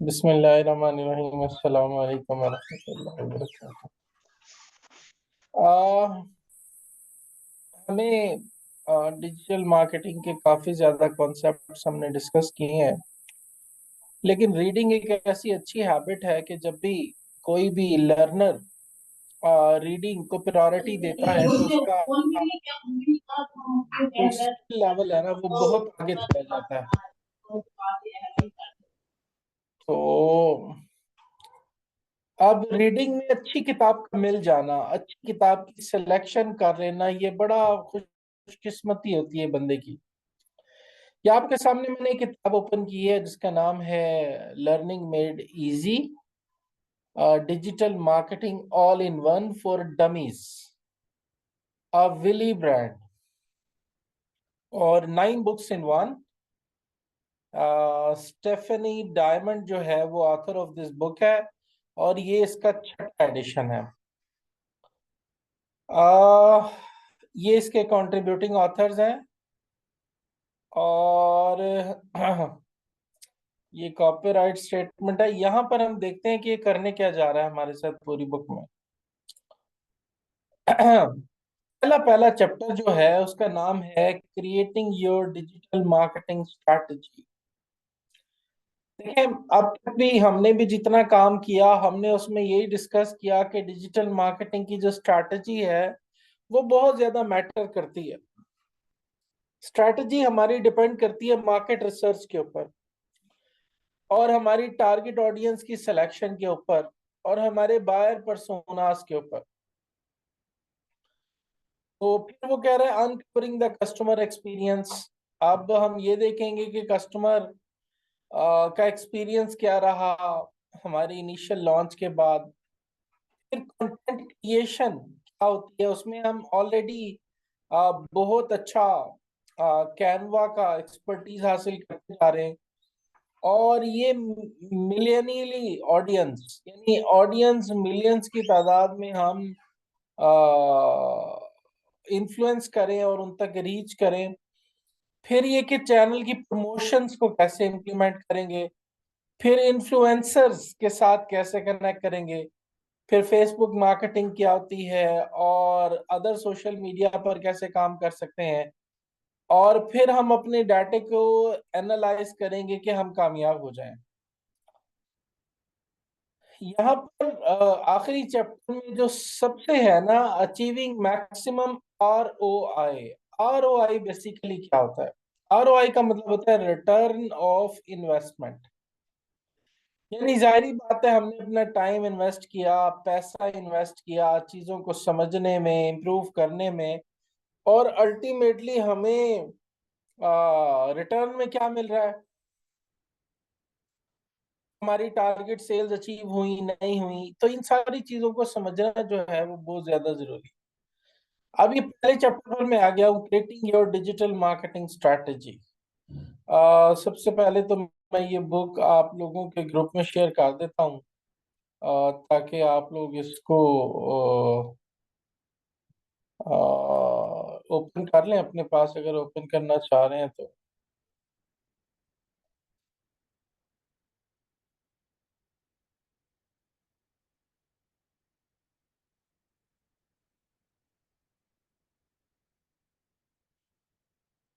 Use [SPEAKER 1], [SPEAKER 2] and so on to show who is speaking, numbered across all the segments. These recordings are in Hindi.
[SPEAKER 1] बिस्मिल्लाहिर्रहमानिर्रहीम। अस्सलाम वालेकुम वरहमतुल्लाहि वबरकातुहू। हमें डिजिटल मार्केटिंग के काफी ज्यादा कॉन्सेप्ट्स हमने डिस्कस किए हैं, लेकिन रीडिंग एक ऐसी अच्छी हैबिट है कि जब भी कोई भी लर्नर रीडिंग को प्रायोरिटी देता है तो उसका जो स्किल लेवल है ना वो बहुत आगे चला जाता है। तो अब रीडिंग में अच्छी किताब का मिल जाना, अच्छी किताब की सिलेक्शन कर लेना, ये बड़ा खुशकिस्मती होती है बंदे की। ये आपके सामने मैंने एक किताब ओपन की है जिसका नाम है learning made easy, digital marketing all in one for dummies, Wiley brand, और 9 books in one. Stephanie Diamond जो है वो ऑथर ऑफ दिस बुक है, और ये इसका छठा एडिशन है। ये इसके कंट्रीब्यूटिंग ऑथर्स हैं, और ये कॉपीराइट स्टेटमेंट है। यहाँ पर हम देखते हैं कि ये करने क्या जा रहा है हमारे साथ पूरी बुक में। पहला पहला चैप्टर जो है उसका नाम है creating your digital marketing strategy. देखिए, अब तक भी हमने भी जितना काम किया हमने उसमें यही डिस्कस किया कि डिजिटल मार्केटिंग की जो स्ट्रैटेजी है वो बहुत ज्यादा मैटर करती है। स्ट्रैटेजी हमारी डिपेंड करती है मार्केट रिसर्च के ऊपर, और हमारी टारगेट ऑडियंस की सिलेक्शन के ऊपर, और हमारे बायर पर्सोनास के ऊपर। तो फिर वो कह रहे हैं अनकवरिंग द कस्टमर एक्सपीरियंस। अब हम ये देखेंगे कि कस्टमर का एक्सपीरियंस क्या रहा हमारी इनिशियल लॉन्च के बाद। फिर कंटेंट क्रिएशन क्या होती है, उसमें हम ऑलरेडी बहुत अच्छा कैनवा का एक्सपर्टीज हासिल करते जा रहे हैं। और ये मिलियनली ऑडियंस, यानी ऑडियंस मिलियंस की तादाद में हम इन्फ्लुएंस करें और उन तक रीच करें। फिर ये कि चैनल की प्रमोशंस को कैसे इम्प्लीमेंट करेंगे, फिर इन्फ्लुएंसर्स के साथ कैसे कनेक्ट करेंगे, फिर फेसबुक मार्केटिंग क्या होती है और अदर सोशल मीडिया पर कैसे काम कर सकते हैं, और फिर हम अपने डाटे को एनालाइज करेंगे कि हम कामयाब हो जाएं। यहाँ पर आखिरी चैप्टर में जो सबसे है ना, achieving maximum ROI। ROI basically क्या होता है? ROI का मतलब होता है रिटर्न ऑफ इन्वेस्टमेंट। यानी जाहिर बात है, हमने अपना टाइम इन्वेस्ट किया, पैसा इन्वेस्ट किया चीजों को समझने में, इम्प्रूव करने में, और अल्टीमेटली हमें रिटर्न में क्या मिल रहा है? हमारी टारगेट सेल्स अचीव हुई नहीं हुई, तो इन सारी चीजों को समझना जो है वो बहुत ज्यादा जरूरी है। अभी पहले चैप्टर में आ गया हूँ, creating your digital marketing strategy. सबसे पहले तो मैं ये बुक आप लोगों के ग्रुप में शेयर कर देता हूँ, ताकि आप लोग इसको ओपन कर लें अपने पास, अगर ओपन करना चाह रहे हैं तो।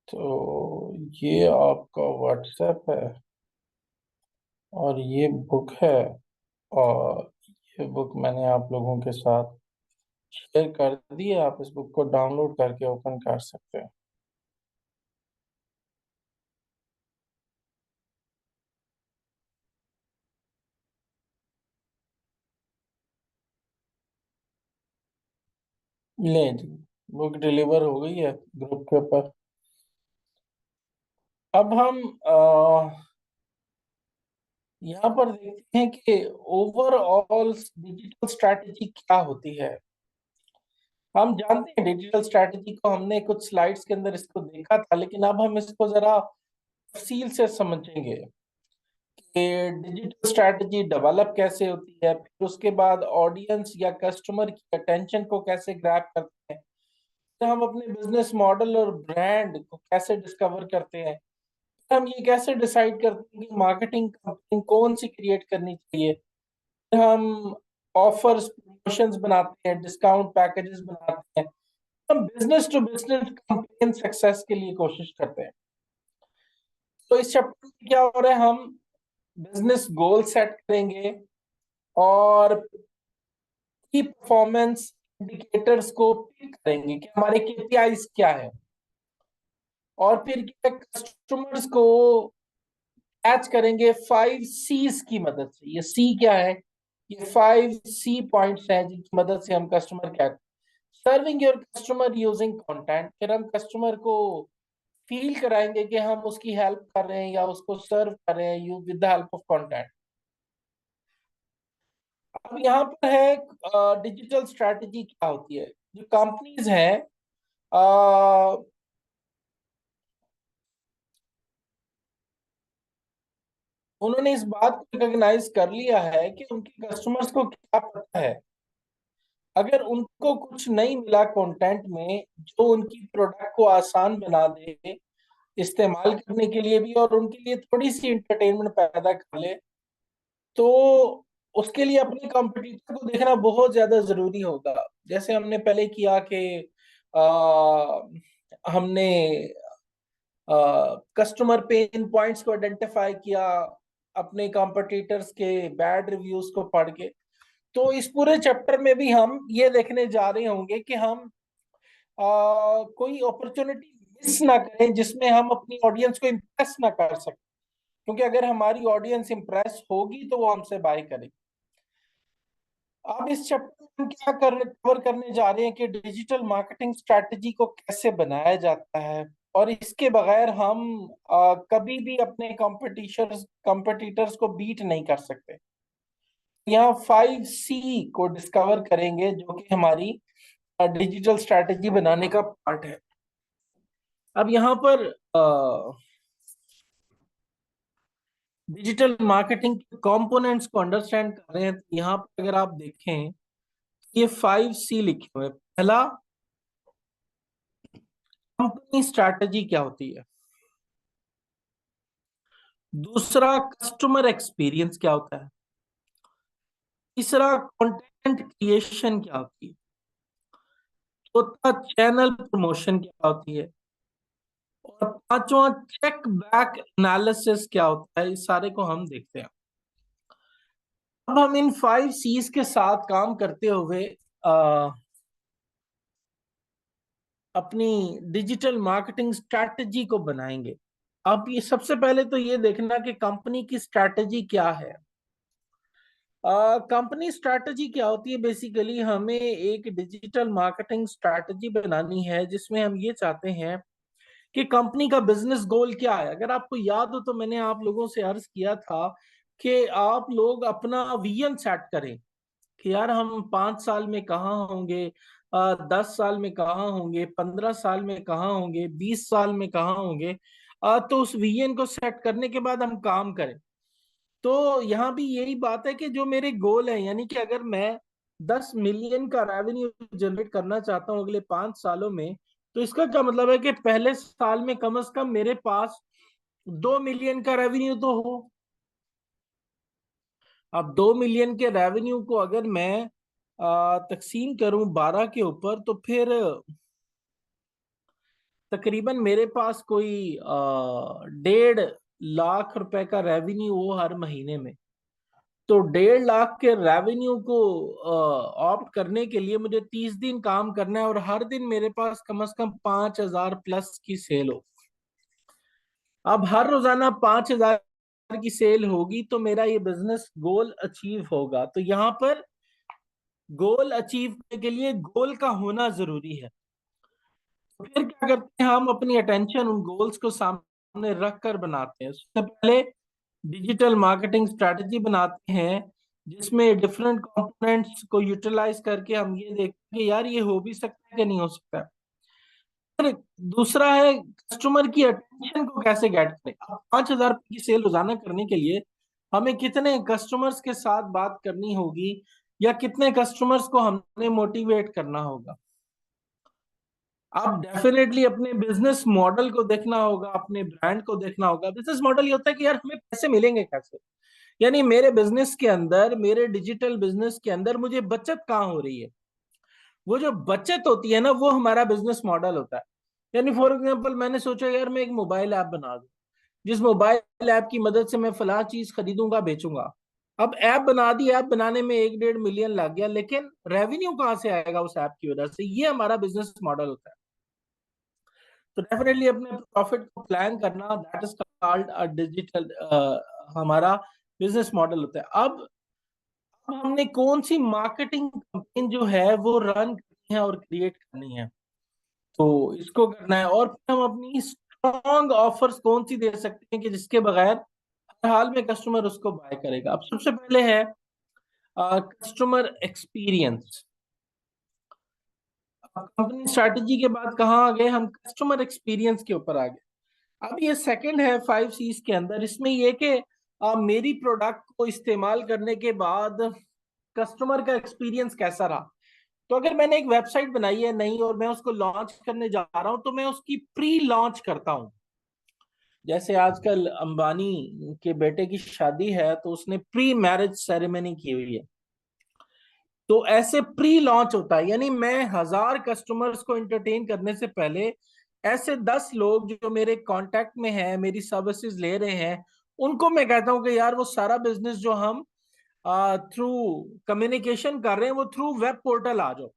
[SPEAKER 1] तो ये आपका व्हाट्सएप है और ये बुक है, और ये बुक मैंने आप लोगों के साथ शेयर कर दी है। आप इस बुक को डाउनलोड करके ओपन कर सकते हैं। ले जी, बुक डिलीवर हो गई है ग्रुप के ऊपर। अब हम यहाँ पर देखते हैं कि ओवरऑल डिजिटल स्ट्रैटेजी क्या होती है। हम जानते हैं डिजिटल स्ट्रैटेजी को, हमने कुछ स्लाइड्स के अंदर इसको देखा था, लेकिन अब हम इसको जरा तफसील से समझेंगे कि डिजिटल स्ट्रैटेजी डेवलप कैसे होती है, फिर उसके बाद ऑडियंस या कस्टमर की अटेंशन को कैसे ग्रैब करते हैं, फिर हम अपने बिजनेस मॉडल और ब्रांड को कैसे डिस्कवर करते हैं, हम ये कैसे डिसाइड करते हैं कि मार्केटिंग कंपनी कौन सी क्रिएट करनी चाहिए? हम ऑफर्स प्रमोशंस बनाते हैं, डिस्काउंट पैकेजेस बनाते हैं, हम business to business campaign success के लिए कोशिश करते हैं। तो इस चैप्टर में क्या हो रहा है, हम बिजनेस गोल सेट करेंगे और की परफॉर्मेंस इंडिकेटर्स को पिक करेंगे कि हमारे केपीआईज क्या है, और फिर क्या कस्टमर्स को कैच करेंगे 5 C's की मदद से। ये सी क्या है? ये 5 C पॉइंट्स हैं जिनकी मदद से हम customer catch, serving your customer using content. फिर हम कस्टमर को फील कराएंगे कि हम उसकी हेल्प कर रहे हैं या उसको सर्व कर रहे हैं you with the help of content. अब यहाँ पर है डिजिटल स्ट्रैटेजी क्या होती है। जो कंपनीज हैं उन्होंने इस बात को रिकॉग्नाइज कर लिया है कि उनके कस्टमर्स को क्या पता है। अगर उनको कुछ नहीं मिला कंटेंट में जो उनकी प्रोडक्ट को आसान बना दे इस्तेमाल करने के लिए भी, और उनके लिए थोड़ी सी इंटरटेनमेंट पैदा कर ले, तो उसके लिए अपने कॉम्पिटिटर को देखना बहुत ज्यादा जरूरी होगा। जैसे हमने पहले किया कि हमने कस्टमर पेन पॉइंट्स को आइडेंटिफाई किया अपने कॉम्पिटिटर्स के बैड रिव्यूज को पढ़ के। तो इस पूरे चैप्टर में भी हम ये देखने जा रहे होंगे कि हम कोई अपॉर्चुनिटी मिस ना करें जिसमें हम अपनी ऑडियंस को इम्प्रेस ना कर सकें, क्योंकि अगर हमारी ऑडियंस इम्प्रेस होगी तो वो हमसे बाय करेगी। अब इस चैप्टर में हम क्या कवर करने जा रहे हैं कि डिजिटल मार्केटिंग स्ट्रैटेजी को कैसे बनाया जाता है, और इसके बगैर हम कभी भी अपने कॉम्पिटिटर्स को बीट नहीं कर सकते। यहाँ 5 C को डिस्कवर करेंगे जो कि हमारी डिजिटल स्ट्रैटेजी बनाने का पार्ट है। अब यहाँ पर डिजिटल मार्केटिंग के कंपोनेंट्स को अंडरस्टैंड कर रहे हैं, तो यहाँ पर अगर आप देखें ये 5 C लिखे हुए। पहला, कंपनी स्ट्रैटेजी क्या होती है। दूसरा, कस्टमर एक्सपीरियंस क्या होता है। तीसरा, कंटेंट क्रिएशन क्या होती है। चौथा, चैनल प्रमोशन क्या होती है। और पांचवा, चेक बैक एनालिसिस क्या होता है। इस सारे को हम देखते हैं। अब हम इन 5 C's के साथ काम करते हुए अपनी डिजिटल मार्केटिंग स्ट्रैटेजी को बनाएंगे। अब ये सबसे पहले तो ये देखना कि कंपनी की स्ट्रैटेजी क्या है। कंपनी स्ट्रैटेजी क्या होती है? बेसिकली हमें एक डिजिटल मार्केटिंग स्ट्रैटेजी बनानी है जिसमें हम ये चाहते हैं कि कंपनी का बिजनेस गोल क्या है। अगर आपको याद हो तो मैंने आप लोगों से अर्ज किया था कि आप लोग अपना विजन सेट करें कि यार हम 5 साल में कहाँ होंगे, 10 साल में कहाँ होंगे, 15 साल में कहाँ होंगे, 20 साल में कहाँ होंगे। तो उस विजन को सेट करने के बाद हम काम करें। तो यहाँ भी यही बात है कि जो मेरे गोल है, यानी कि अगर मैं 10 मिलियन का रेवेन्यू जनरेट करना चाहता हूँ अगले 5 सालों में, तो इसका क्या मतलब है कि पहले साल में कम से कम मेरे पास 2 मिलियन का रेवेन्यू तो हो। अब 2 मिलियन के रेवेन्यू को अगर मैं तकसीम करूं 12 के ऊपर, तो फिर तकरीबन मेरे पास कोई 1.5 लाख रुपए का रेवेन्यू हो हर महीने में। तो 1.5 लाख के रेवेन्यू को ऑप्ट करने के लिए मुझे 30 दिन काम करना है, और हर दिन मेरे पास कम से कम 5,000 प्लस की सेल हो। अब हर रोजाना 5,000 की सेल होगी तो मेरा ये बिजनेस गोल अचीव होगा। तो यहाँ पर गोल अचीव करने के लिए गोल का होना जरूरी है। तो फिर क्या करते हैं, हम अपनी अटेंशन उन गोल्स को सामने रख कर बनाते हैं। सबसे पहले डिजिटल मार्केटिंग स्ट्रेटजी बनाते हैं जिसमें डिफरेंट कंपोनेंट्स को यूटिलाइज करके हम ये देखते हैं कि यार ये हो भी सकता है कि नहीं हो सकता है। फिर दूसरा है कस्टमर की अटेंशन को कैसे गेट करें। अब 5,000 की सेल रोजाना करने के लिए हमें कितने कस्टमर्स के साथ बात करनी होगी, या कितने कस्टमर्स को हमने मोटिवेट करना होगा। आप डेफिनेटली अपने बिजनेस मॉडल को देखना होगा, अपने ब्रांड को देखना होगा। बिजनेस मॉडल ये होता है कि यार हमें पैसे मिलेंगे कैसे, यानी मेरे बिजनेस के अंदर, मेरे डिजिटल बिजनेस के अंदर मुझे बचत कहाँ हो रही है। वो जो बचत होती है ना, वो हमारा बिजनेस मॉडल होता है। यानी फॉर एग्जांपल मैंने सोचा यार मैं एक मोबाइल ऐप बना दूं, जिस मोबाइल ऐप की मदद से मैं फला चीज खरीदूंगा बेचूंगा। अब ऐप बना दी, ऐप बनाने में 1-1.5 मिलियन लग गया, लेकिन रेवेन्यू कहाँ से आएगा उस ऐप की वजह से? ये हमारा बिजनेस मॉडल होता है। तो डेफिनेटली अपने प्रॉफिट को प्लान करना, that is called a digital, हमारा बिजनेस मॉडल होता है। अब हमने कौन सी मार्केटिंग कैंपेन जो है वो रन करनी है और क्रिएट करनी है, तो इसको करना है। और फिर हम अपनी स्ट्रॉन्ग ऑफर्स कौन सी दे सकते हैं कि जिसके बगैर हर हाल में कस्टमर उसको बाय करेगा। अब सबसे पहले है कस्टमर एक्सपीरियंस। कंपनी स्ट्रैटेजी के बाद कहाँ आ गए हम? कस्टमर एक्सपीरियंस के ऊपर आ गए। अब ये सेकंड है 5 C's के अंदर। इसमें ये कि मेरी प्रोडक्ट को इस्तेमाल करने के बाद कस्टमर का एक्सपीरियंस कैसा रहा। तो अगर मैंने एक वेबसाइट बनाई है नई और मैं उसको लॉन्च करने जा रहा हूं, तो मैं उसकी प्री लॉन्च करता हूं। जैसे आजकल अंबानी के बेटे की शादी है, तो उसने प्री मैरिज सेरेमनी की हुई है। तो ऐसे प्री लॉन्च होता है, यानी मैं 1,000 कस्टमर्स को एंटरटेन करने से पहले ऐसे 10 लोग जो मेरे कांटेक्ट में हैं, मेरी सर्विसेज ले रहे हैं, उनको मैं कहता हूं कि यार वो सारा बिजनेस जो हम थ्रू कम्युनिकेशन कर रहे हैं, वो थ्रू वेब पोर्टल आ जाओ।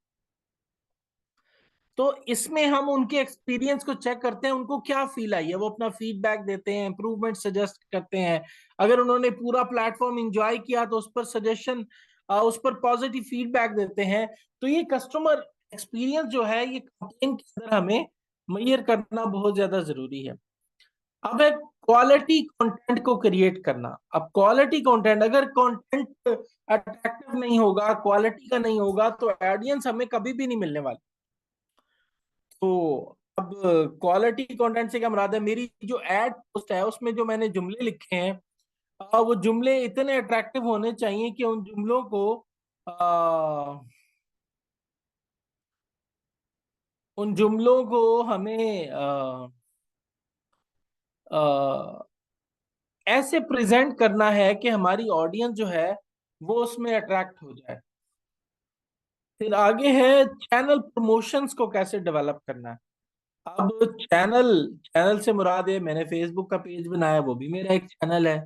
[SPEAKER 1] तो इसमें हम उनके एक्सपीरियंस को चेक करते हैं, उनको क्या फील आई है, वो अपना फीडबैक देते हैं, इंप्रूवमेंट सजेस्ट करते हैं। अगर उन्होंने पूरा प्लेटफॉर्म एंजॉय किया तो उस पर सजेशन, उस पर पॉजिटिव फीडबैक देते हैं। तो ये कस्टमर एक्सपीरियंस जो है, ये कंटेंट के अंदर हमें मेजर करना बहुत ज्यादा जरूरी है। अब है क्वालिटी कंटेंट को क्रिएट करना। अब क्वालिटी कंटेंट, अगर कंटेंट अट्रैक्टिव नहीं होगा, क्वालिटी का नहीं होगा, तो ऑडियंस हमें कभी भी नहीं मिलने वाली। तो अब क्वालिटी कंटेंट से क्या मुराद है? मेरी जो एड पोस्ट है उसमें जो मैंने जुमले लिखे हैं, वो जुमले इतने अट्रैक्टिव होने चाहिए कि आ, उन जुमलों को हमें आ, ऐसे प्रेजेंट करना है कि हमारी ऑडियंस जो है वो उसमें अट्रैक्ट हो जाए। फिर आगे है चैनल प्रमोशंस को कैसे डेवलप करना है। अब चैनल चैनल से मुराद है, मैंने फेसबुक का पेज बनाया, वो भी मेरा एक चैनल है।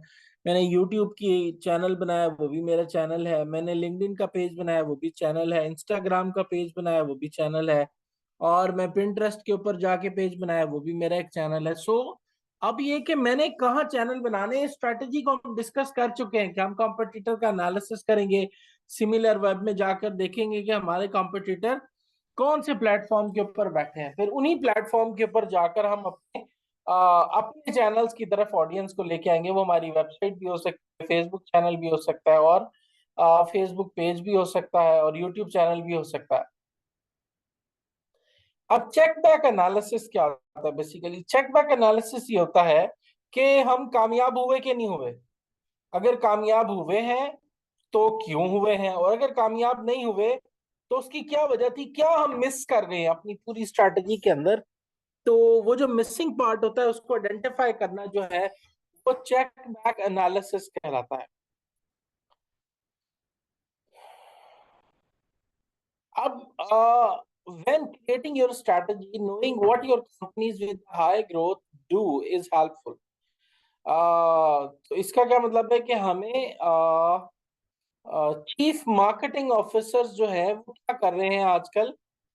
[SPEAKER 1] मैंने यूट्यूब की चैनल बनाया, वो भी मेरा चैनल है। मैंने लिंक्डइन का पेज बनाया, वो भी चैनल है। इंस्टाग्राम का पेज बनाया, वो भी चैनल है। और मैं पिंटरेस्ट के ऊपर जाके पेज बनाया, वो भी मेरा एक चैनल है। सो अब ये कि मैंने कहाँ चैनल बनाने, स्ट्रेटेजी को हम डिस्कस कर चुके हैं कि हम कॉम्पिटिटर का एनालिसिस करेंगे, सिमिलर वेब में जाकर देखेंगे कि हमारे कॉम्पिटिटर कौन से प्लेटफॉर्म के ऊपर बैठे हैं। फिर उन्हीं प्लेटफॉर्म के ऊपर जाकर हम अपने चैनल्स की तरफ ऑडियंस को लेके आएंगे। वो हमारी वेबसाइट भी हो सकती है, फेसबुक चैनल भी हो सकता है, और फेसबुक पेज भी हो सकता है, और यूट्यूब चैनल भी हो सकता है। अब चेक बैक एनालिसिस क्या होता है? बेसिकली चेक बैक एनालिसिस ये होता है कि हम कामयाब हुए कि नहीं हुए। अगर कामयाब हुए हैं तो क्यों हुए हैं, और अगर कामयाब नहीं हुए तो उसकी क्या वजह थी, क्या हम मिस कर गए हैं अपनी पूरी स्ट्रैटेजी के अंदर। तो वो जो मिसिंग पार्ट होता है उसको आइडेंटिफाई करना जो है, वो चेक बैक एनालिसिस कहलाता है। अब when creating your strategy, knowing what your companies with high growth do is helpful. तो इसका क्या मतलब है कि हमें चीफ मार्केटिंग ऑफिसर्स जो है वो क्या कर रहे हैं आजकल?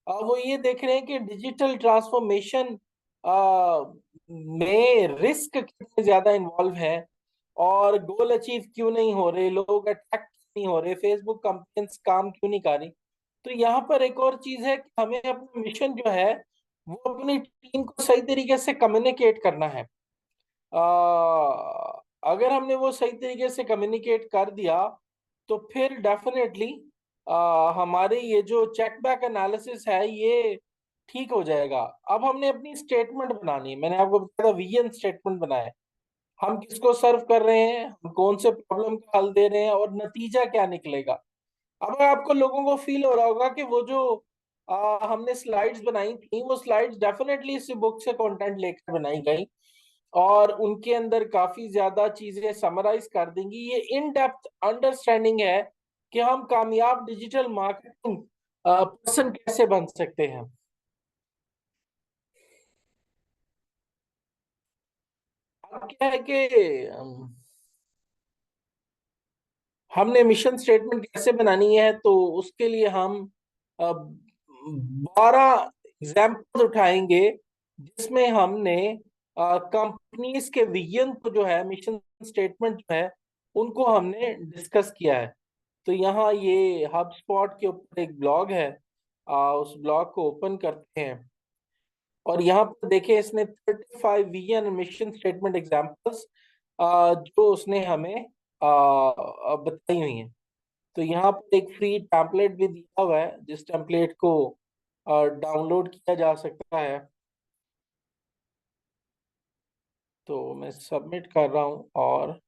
[SPEAKER 1] वो ये देख रहे हैं कि डिजिटल ट्रांसफॉर्मेशन में रिस्क कितने ज्यादा इन्वॉल्व है, और गोल अचीव क्यों नहीं हो रहे, लोग अट्रैक्ट नहीं हो रहे, फेसबुक कंपनियां काम क्यों नहीं कर रही। तो यहाँ पर एक और चीज है कि हमें अपना मिशन जो है वो अपनी टीम को सही तरीके से कम्युनिकेट करना है। अगर हमने वो सही तरीके से कम्युनिकेट कर दिया, तो फिर डेफिनेटली हमारे ये जो चेक बैक एनालिसिस है ये ठीक हो जाएगा। अब हमने अपनी स्टेटमेंट बनानी है। मैंने आपको बताया था विजन स्टेटमेंट बनाया है। हम किसको सर्व कर रहे हैं, हम कौन से प्रॉब्लम का हल दे रहे हैं, और नतीजा क्या निकलेगा। अब आपको लोगों को फील हो रहा होगा कि वो जो हमने स्लाइड्स बनाई थी, वो स्लाइड्स डेफिनेटली इस बुक से कंटेंट लेकर बनाई गई, और उनके अंदर काफी ज्यादा चीजें समराइज कर देंगी। ये इन डेप्थ अंडरस्टैंडिंग है कि हम कामयाब डिजिटल मार्केटिंग पर्सन कैसे बन सकते हैं। अब क्या है कि हमने मिशन स्टेटमेंट कैसे बनानी है, तो उसके लिए हम 12 एग्जाम्पल उठाएंगे, जिसमें हमने कंपनीज के विजन को जो है, मिशन स्टेटमेंट जो है, उनको हमने डिस्कस किया है। तो यहाँ ये हब स्पॉट के ऊपर एक ब्लॉग है, उस ब्लॉग को ओपन करते हैं, और यहाँ पर देखें, इसने 35 विजन मिशन स्टेटमेंट एग्जाम्पल्स जो उसने हमें बताई हुई हैं। तो यहाँ पर एक फ्री टेम्पलेट भी दिया हुआ है, जिस टेम्पलेट को डाउनलोड किया जा सकता है। तो मैं सबमिट कर रहा हूँ, और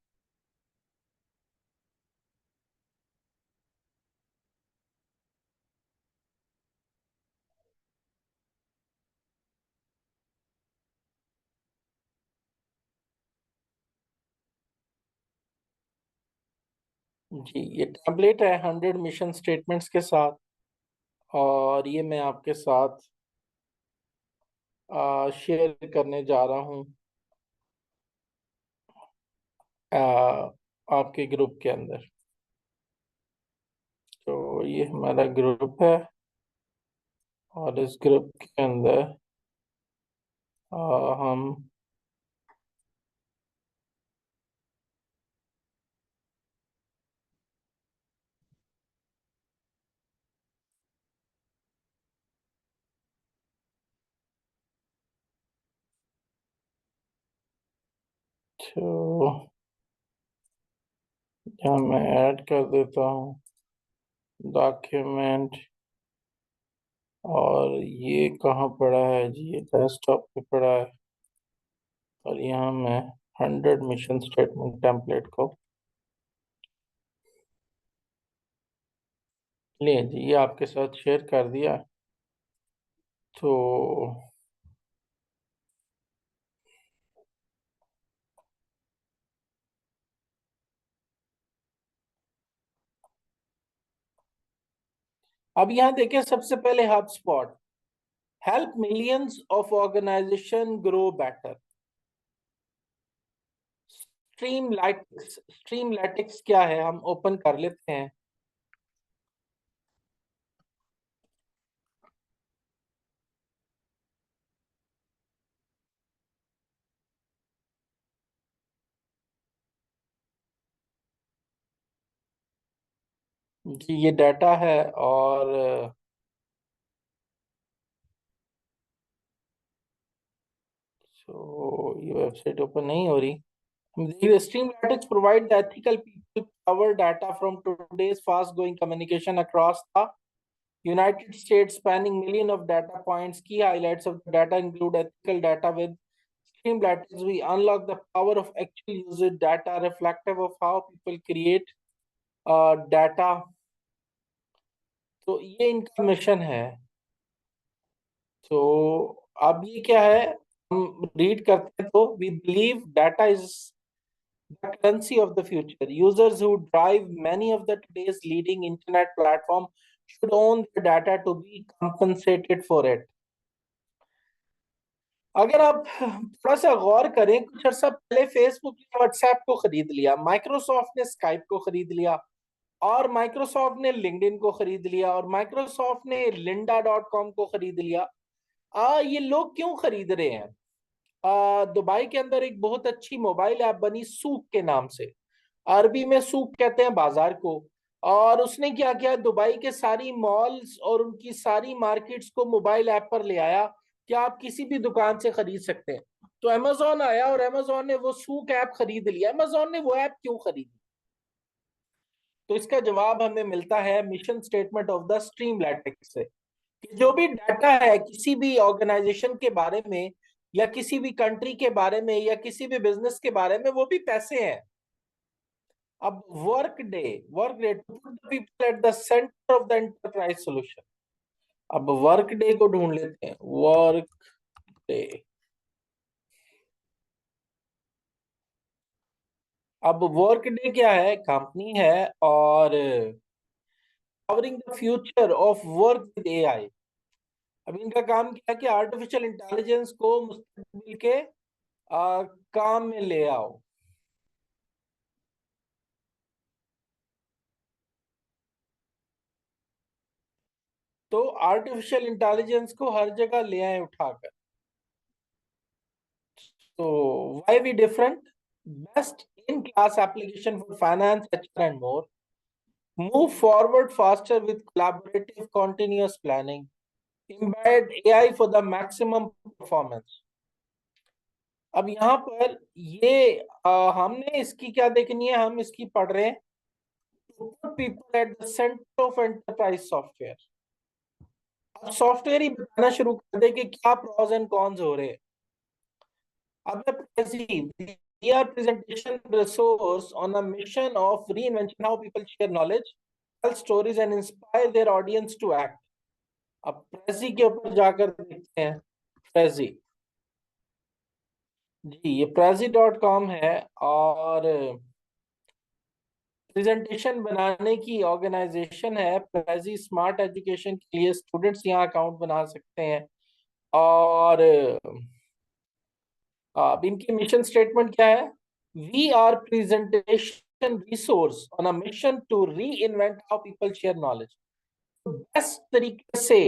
[SPEAKER 1] जी, ये टेम्पलेट है 100 मिशन स्टेटमेंट्स के साथ, और ये मैं आपके साथ शेयर करने जा रहा हूँ आ, आपके ग्रुप के अंदर। तो ये हमारा ग्रुप है, और इस ग्रुप के अंदर हम तो यहाँ मैं ऐड कर देता हूँ डॉक्यूमेंट, और ये कहाँ पड़ा है जी, ये डेस्कटॉप पे पड़ा है, और यहाँ मैं 100 मिशन स्टेटमेंट टेम्पलेट को ले जी, ये आपके साथ शेयर कर दिया। तो अब यहाँ देखें, सबसे पहले HubSpot help millions of organisation grow better. Streamlytics क्या है, हम ओपन कर लेते हैं। जी, ये डाटा है, और तो ये वेबसाइट ओपन नहीं हो रही। Streamlatics provide the ethical people power data from today's fast-growing communication across the United States, spanning millions of data points. Key highlights of the data include ethical data. With Streamlatics, we unlock the power of actual user data, reflective of how people create data. तो ये इनका मिशन है। तो अब ये क्या है, हम रीड करते हैं, तो we believe data is the currency of the future. Users who drive many of the today's leading internet platform should own the data to be compensated for it. अगर आप थोड़ा सा गौर करें, कुछ अर्सा पहले फेसबुक ने व्हाट्सएप को खरीद लिया, माइक्रोसॉफ्ट ने स्काइप को खरीद लिया, और माइक्रोसॉफ्ट ने लिंक्डइन को खरीद लिया, और माइक्रोसॉफ्ट ने lynda.com को खरीद लिया। ये लोग क्यों खरीद रहे हैं? दुबई के अंदर एक बहुत अच्छी मोबाइल ऐप बनी सूक के नाम से। अरबी में सूक कहते हैं बाजार को। और उसने क्या किया, दुबई के सारी मॉल्स और उनकी सारी मार्केट्स को मोबाइल ऐप पर ले आया कि आप किसी भी दुकान से खरीद सकते हैं। तो अमेजोन आया, और अमेजोन ने वो सूक ऐप खरीद लिया। अमेजोन ने वो ऐप क्यों खरीदी? तो इसका जवाब हमें मिलता है mission statement of the Streamlytics से, कि जो भी डाटा है किसी भी ऑर्गेनाइजेशन के बारे में, या किसी भी कंट्री के बारे में, या किसी भी बिजनेस के बारे में, वो भी पैसे हैं। अब Workday to put the people at the centre of the enterprise solution. अब वर्क डे को ढूंढ लेते हैं, वर्क डे। अब वर्क डे क्या है, कंपनी है, और powering the future of work with AI. अब इनका काम क्या है कि आर्टिफिशियल इंटेलिजेंस को मुस्तकबिल के काम में ले आओ। तो आर्टिफिशियल इंटेलिजेंस को हर जगह ले आए उठाकर। तो why we different, best in class application for finance, HR and more, move forward faster with collaborative continuous planning, embed AI for the maximum performance। अब यहाँ पर ये हमने इसकी क्या देखनी है, हम इसकी पढ़ रहे हैं, to put people at the center of enterprise software। अब सॉफ्टवेयर ही बताना शुरू कर दे कि क्या प्रोज एंड कॉन्स हो रहे हैं। अब we are presentation resource on a mission of reinvention how people share knowledge, tell stories and inspire their audience to act। अब प्रेजी के ऊपर जाकर देखते हैं। प्रेजी, जी ये prezi.com है, और प्रेजेंटेशन बनाने की ऑर्गेनाइजेशन है प्रेजी स्मार्ट एजुकेशन के लिए। स्टूडेंट्स यहाँ अकाउंट बना सकते हैं। और अब इनकी मिशन स्टेटमेंट क्या है, we are presentation resource on a mission to reinvent how people share knowledge. Best तरीके से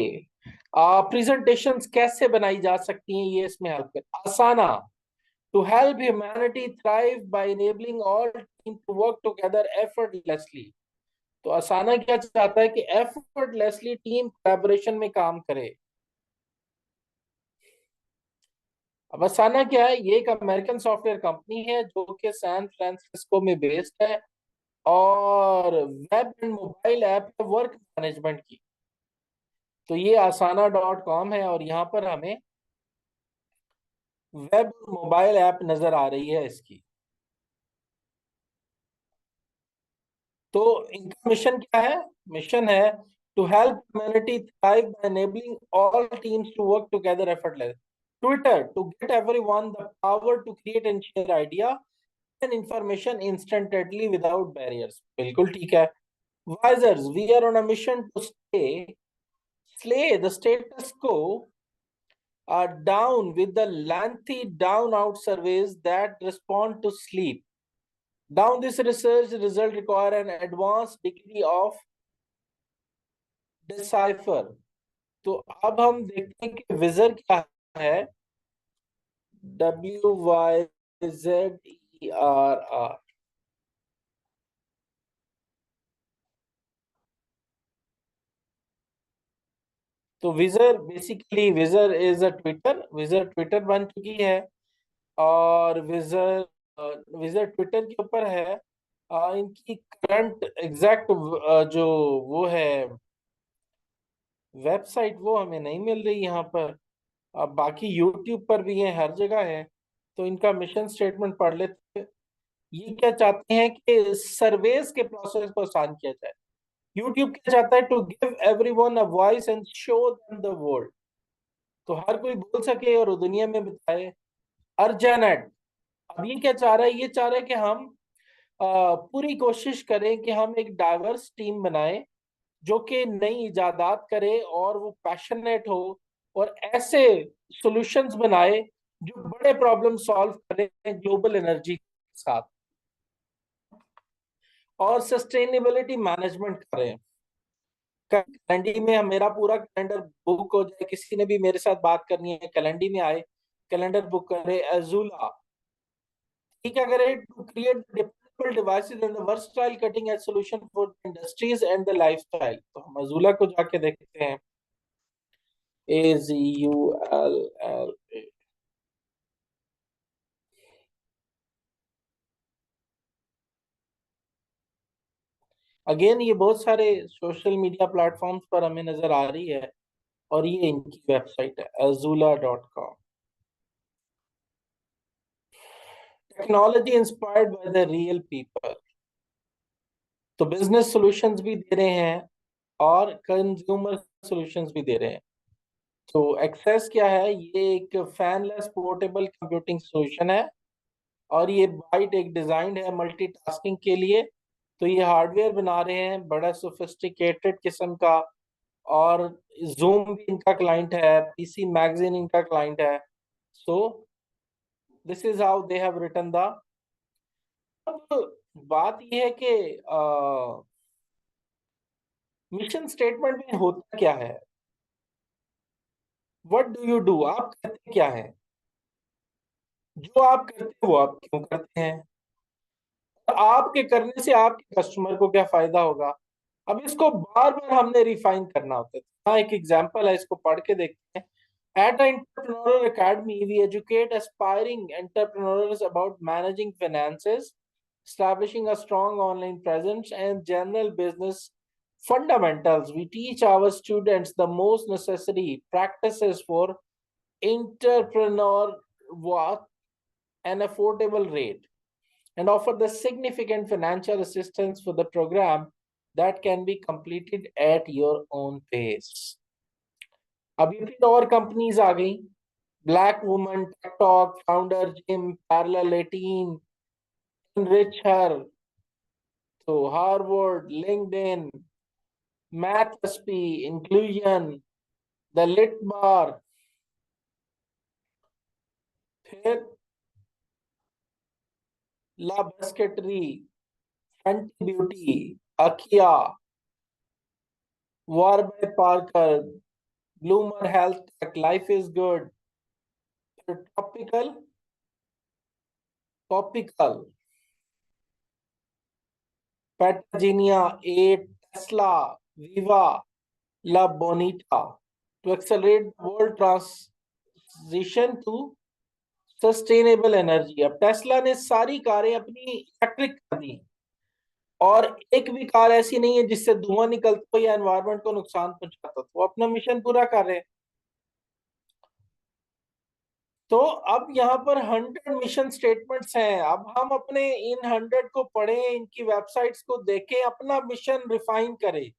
[SPEAKER 1] प्रेजेंटेशंस कैसे बनाई जा सकती हैं, ये इसमें हेल्प कर। आसाना, to help humanity thrive by enabling all teams to work together effortlessly। तो असाना क्या चाहता है कि effortlessly टीम कोलैबोरेशन में काम करे। अब असाना क्या है, ये एक अमेरिकन सॉफ्टवेयर कंपनी है जो कि सैन फ्रांसिस्को में बेस्ड है, और वेब एंड मोबाइल ऐप है वर्क मैनेजमेंट की। तो ये asana.com है, और यहाँ पर हमें वेब मोबाइल ऐप नजर आ रही है इसकी। तो इनका मिशन क्या है, मिशन है to help humanity thrive by enabling all teams to work together effortless. Twitter, to get everyone the power to create and share idea and information instantly without barriers. बिल्कुल ठीक है। Wisers, we are on a mission to slay the status quo down with the lengthy down out surveys that respond to sleep. Down this research result require an advanced degree of decipher। तो अब हम देखते हैं कि विजर क्या है, WYZERR। तो Wyzerr basically, Wyzerr is a Twitter, Wyzerr Twitter बन चुकी है। और विजर विजर ट्विटर के ऊपर है। इनकी करंट एग्जैक्ट जो वो है वेबसाइट, वो हमें नहीं मिल रही यहाँ पर। अब बाकी यूट्यूब पर भी है, हर जगह है। तो इनका मिशन स्टेटमेंट पढ़ लेते हैं। ये क्या चाहते हैं कि सर्वेस के प्रोसेस को आसान किया जाए। यूट्यूब क्या चाहता है, to give everyone a voice and show them the world. तो हर कोई बोल सके और दुनिया में बताए। अर्जानेट, अब ये क्या चाह रहा है, ये चाह रहा है कि हम पूरी कोशिश करें कि हम एक डाइवर्स टीम बनाएं जो कि नई इजादात करे, और वो पैशनेट हो, और ऐसे सॉल्यूशंस बनाए जो बड़े प्रॉब्लम सॉल्व करें ग्लोबल एनर्जी के साथ, और सस्टेनेबिलिटी मैनेजमेंट करें। कैलेंडर में मेरा पूरा कैलेंडर बुक हो जाए, किसी ने भी मेरे साथ बात करनी है कैलेंडर में आए, कैलेंडर बुक करे। एजुला, ठीक है, अगर to create dependable devices and the versatile cutting edge solution for industries and the lifestyle. तो हम अजूला को जाके देखते हैं। AZULL। अगेन ये बहुत सारे सोशल मीडिया प्लेटफॉर्म्स पर हमें नजर आ रही है, और ये इनकी वेबसाइट है azula.com। Technology inspired by the real people. तो बिजनेस सॉल्यूशंस भी दे रहे हैं, और कंज्यूमर सॉल्यूशंस भी दे रहे हैं। तो एक्सेस क्या है, ये एक फैनलेस पोर्टेबल कंप्यूटिंग सॉल्यूशन है, और ये बाइट एक डिजाइंड है मल्टीटास्किंग के लिए। तो ये हार्डवेयर बना रहे हैं बड़ा सोफिस्टिकेटेड किस्म का, और जूम भी इनका क्लाइंट है, पीसी मैगजीन इनका क्लाइंट है। So this is how they have written the. अब बात यह है कि मिशन स्टेटमेंट में होता क्या है, व्हाट डू यू डू, आप करते क्या है, जो आप करते हैं वो आप क्यों करते हैं, और आपके करने से आपके कस्टमर को क्या फायदा होगा। अब इसको बार बार हमने रिफाइन करना होता है। हाँ, एक एग्जांपल है, इसको पढ़ के देखते हैं। At the Entrepreneurial Academy, we educate aspiring entrepreneurs about managing finances, establishing a strong online presence, and general business fundamentals. We teach our students the most necessary practices for entrepreneur work an affordable rate, and offer the significant financial assistance for the program that can be completed at your own pace. अभी फिर और कंपनीज आ गई, black woman, TikTok, founder Jim, parallel 18, rich her, तो हार्वर्ड, लिंक्डइन, मैथस्पी, इंक्लूजन, द लिट बार, फिर ला बास्केटरी, फंटी ब्यूटी, अकिया, Warby Parker, Bloomer health tech, life is good, फिर टॉपिकल, टॉपिकल, पेटाजीनिया, एट, Tesla, Viva, la Bonita, to accelerate the world transition to sustainable energy. अब टेस्ला ने सारी कारें अपनी इलेक्ट्रिक कर दी, और एक भी कार ऐसी नहीं है जिससे धुआं निकलता हो या एनवायरनमेंट को नुकसान पहुंचाता हो। वो अपना मिशन पूरा कर रहे हैं। तो अब यहाँ पर 100 मिशन स्टेटमेंट्स हैं। अब हम अपने इन 100 को पढ़ें, इनकी वेबसाइट्स को देखें, अपना मिशन रिफाइन करें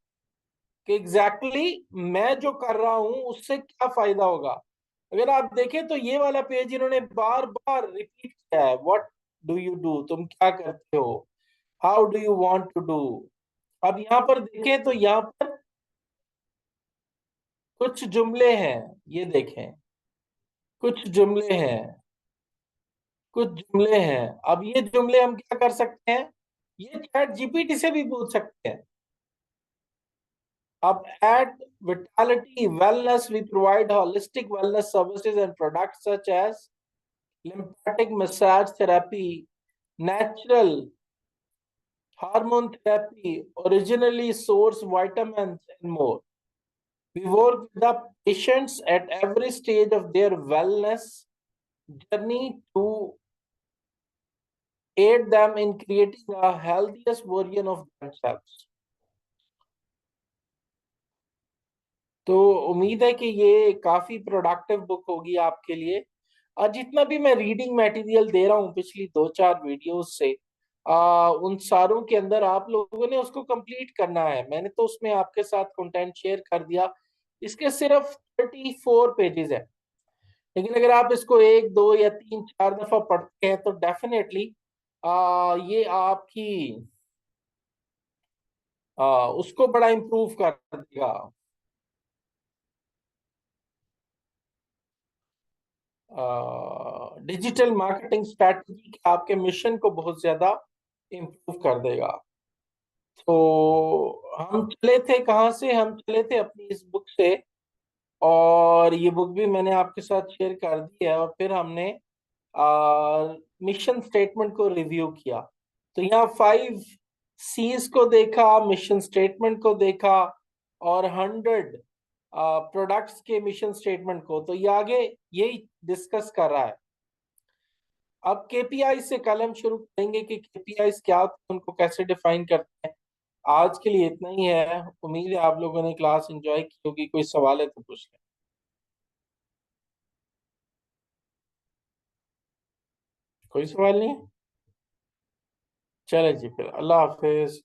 [SPEAKER 1] कि एग्जैक्टली मैं जो कर रहा हूं उससे क्या फायदा होगा। अगर आप देखें तो ये वाला पेज इन्होंने बार बार रिपीट किया है, व्हाट डू यू डू, तुम क्या करते हो, how do you want to do. अब यहाँ पर देखें तो यहाँ पर कुछ जुमले हैं, ये देखें, कुछ जुमले हैं, कुछ जुमले हैं। अब ये जुमले हम क्या कर सकते हैं, ये चैट जीपीटी से भी पूछ सकते हैं। अब at Vitality Wellness, we provide holistic wellness services and products such as lymphatic massage therapy, natural hormone therapy, originally source vitamins, and more. We work with the patients at every stage of their wellness journey to aid them in creating a healthiest version of themselves. तो उम्मीद है कि ये काफी प्रोडक्टिव बुक होगी आपके लिए। और जितना भी मैं रीडिंग मटेरियल दे रहा हूँ पिछली 2-4 वीडियोस से, उन सारों के अंदर आप लोगों ने उसको कंप्लीट करना है। मैंने तो उसमें आपके साथ कंटेंट शेयर कर दिया। इसके सिर्फ 34 पेजेस है, लेकिन अगर आप इसको 1, 2 या 3, 4 दफा पढ़ते हैं तो डेफिनेटली ये आपकी उसको बड़ा इम्प्रूव कर देगा। डिजिटल मार्केटिंग स्ट्रैटेजी आपके मिशन को बहुत ज्यादा इम्प्रूव कर देगा। तो हम चले थे कहाँ से, हम चले थे अपनी इस बुक से, और ये बुक भी मैंने आपके साथ शेयर कर दी है। और फिर हमने मिशन स्टेटमेंट को रिव्यू किया। तो यहाँ 5 सीज को देखा, मिशन स्टेटमेंट को देखा, और 100 प्रोडक्ट्स के मिशन स्टेटमेंट को। तो ये आगे यही डिस्कस कर रहा है। अब केपीआई से कल हम शुरू करेंगे कि केपीआई क्या होते हैं, उनको कैसे डिफाइन करते हैं। आज के लिए इतना ही है। उम्मीद है आप लोगों ने क्लास एंजॉय की होगी। कोई सवाल है तो पूछ लें। कोई सवाल नहीं है? चले जी, फिर अल्लाह हाफिज।